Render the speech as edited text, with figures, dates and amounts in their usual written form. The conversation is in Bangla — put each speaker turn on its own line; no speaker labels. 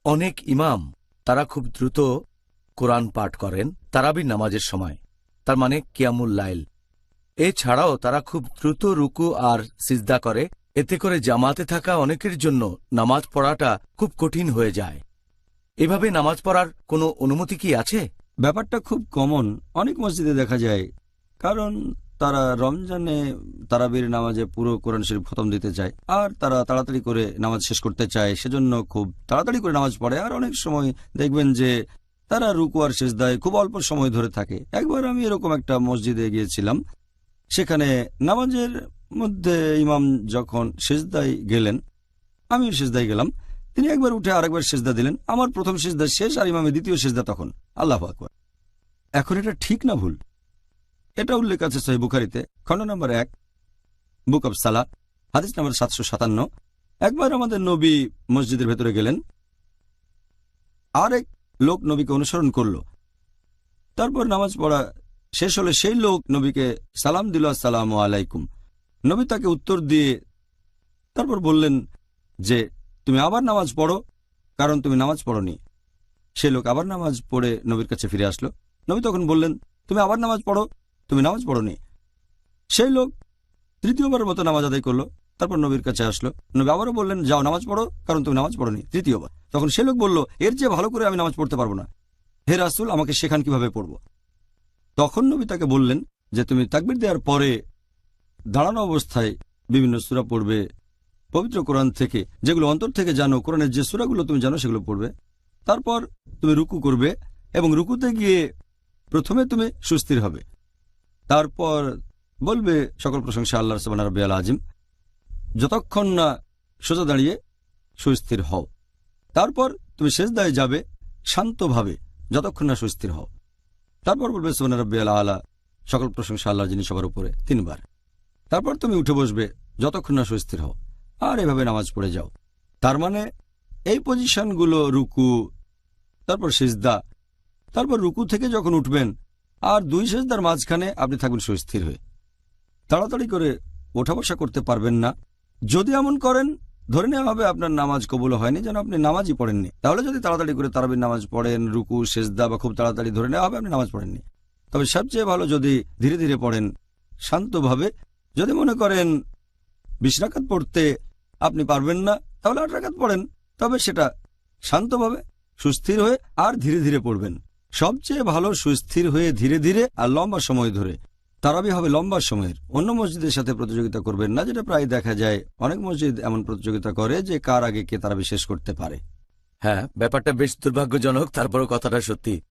অনেক ইমাম তারা খুব দ্রুত কোরআন পাঠ করেন তারাবির নামাজের সময়, তার মানে কিয়ামুল লাইল। এছাড়াও তারা খুব দ্রুত রুকু আর সিজদা করে, এতে করে জামাতে থাকা অনেকের জন্য নামাজ পড়াটা খুব কঠিন হয়ে যায়। এভাবে নামাজ পড়ার কোনো অনুমতি কি আছে?
ব্যাপারটা খুব কমন, অনেক মসজিদে দেখা যায়, কারণ তারা রমজানে তারাবির নামাজে পুরো কোরআন শরীফ খতম দিতে চায় আর তারা তাড়াতাড়ি করে নামাজ শেষ করতে চায়, সেজন্য খুব তাড়াতাড়ি করে নামাজ পড়ে। আর অনেক সময় দেখবেন যে তারা রুকু আর সিজদায় খুব অল্প সময় ধরে থাকে। একবার আমি এরকম একটা মসজিদে গিয়েছিলাম, সেখানে নামাজের মধ্যে ইমাম যখন সিজদায় গেলেন, আমিও সিজদায় গেলাম, তিনি একবার উঠে আরেকবার সিজদা দিলেন। আমার প্রথম সিজদা শেষ আর ইমামের দ্বিতীয় সিজদা তখন। আল্লাহু আকবার। এখন এটা ঠিক না ভুল? এটা উল্লেখ আছে সহিহ বুখারীতে, খণ্ড নম্বর 1, বুক অব সালাহ, হাদিস নম্বর 757। একবার আমাদের নবী মসজিদের ভেতরে গেলেন, আরেক লোক নবীকে অনুসরণ করল। তারপর নামাজ পড়া শেষ হলে সেই লোক নবীকে সালাম দিল, আসসালামু আলাইকুম। নবী তাকে উত্তর দিয়ে তারপর বললেন যে তুমি আবার নামাজ পড়ো, কারণ তুমি নামাজ পড়োনি। সে লোক আবার নামাজ পড়ে নবীর কাছে ফিরে আসলো। নবী তখন বললেন, তুমি আবার নামাজ পড়ো, তুমি নামাজ পড়োনি। সেই লোক তৃতীয়বারের মতো নামাজ আদায় করলো, তারপর নবীর কাছে আসলো। নবী আবারও বললেন, যাও নামাজ পড়ো, কারণ তুমি নামাজ পড়োনি, তৃতীয়বার। তখন সে লোক বলল, এর চেয়ে ভালো করে আমি নামাজ পড়তে পারবো না, হে রাসূল, আমাকে শেখান কিভাবে পড়ব। তখন নবী তাকে বললেন যে তুমি তাকবীর দেওয়ার পরে দাঁড়ানো অবস্থায় বিভিন্ন সূরা পড়বে পবিত্র কোরআন থেকে, যেগুলো অন্তর থেকে জানো, কোরআনের যে সূরাগুলো তুমি জানো সেগুলো পড়বে। তারপর তুমি রুকু করবে এবং রুকুতে গিয়ে প্রথমে তুমি সুস্থির হবে। তারপর বলবে সকল প্রশংসা আল্লাহর সুবহান রাব্বিয়াল আযীম, যতক্ষণ না সোজা দাঁড়িয়ে সুস্থির হও। তারপর তুমি সিজদায় যাবে শান্তভাবে, যতক্ষণ না সুস্থির হও। তারপর বলবে সুবহান রাব্বিয়াল আলা, সকল প্রশংসা আল্লাহর যিনি সবার উপরে, 3 বার। তারপর তুমি উঠে বসবে যতক্ষণ না সুস্থির হও, আর এভাবে নামাজ পড়ে যাও। তার মানে এই পজিশনগুলো, রুকু, তারপর সিজদা, তারপর রুকু থেকে যখন উঠবেন আর 2 সিজদার মাঝখানে আপনি থাকবেন সুস্থির হয়ে। তাড়াতাড়ি করে ওঠা বসা করতে পারবেন না। যদি এমন করেন, ধরে নেওয়া হবে আপনার নামাজ কবুল হয়নি, যেন আপনি নামাজই পড়েননি। তাহলে যদি তাড়াতাড়ি করে তারাবির নামাজ পড়েন, রুকু সিজদা বা খুব তাড়াতাড়ি, ধরে নেওয়া হবে আপনি নামাজ পড়েননি। তবে সবচেয়ে ভালো যদি ধীরে ধীরে পড়েন, শান্তভাবে। যদি মনে করেন 20 রাকাত পড়তে আপনি পারবেন না, তাহলে 8 রাকাত পড়েন, তবে সেটা শান্তভাবে, সুস্থির হয়ে আর ধীরে ধীরে পড়বেন। সবচেয়ে ভালো সুস্থির হয়ে ধীরে ধীরে আর লম্বা সময় ধরে। তারাবি হবে লম্বা সময়ের। অন্য মসজিদের সাথে প্রতিযোগিতা করবেন না, যেটা প্রায় দেখা যায়। অনেক মসজিদ এমন প্রতিযোগিতা করে যে কার আগে কে তারাবি শেষ করতে পারে।
হ্যাঁ, ব্যাপারটা বেশ দুর্ভাগ্যজনক, তারপরও কথাটা সত্যি।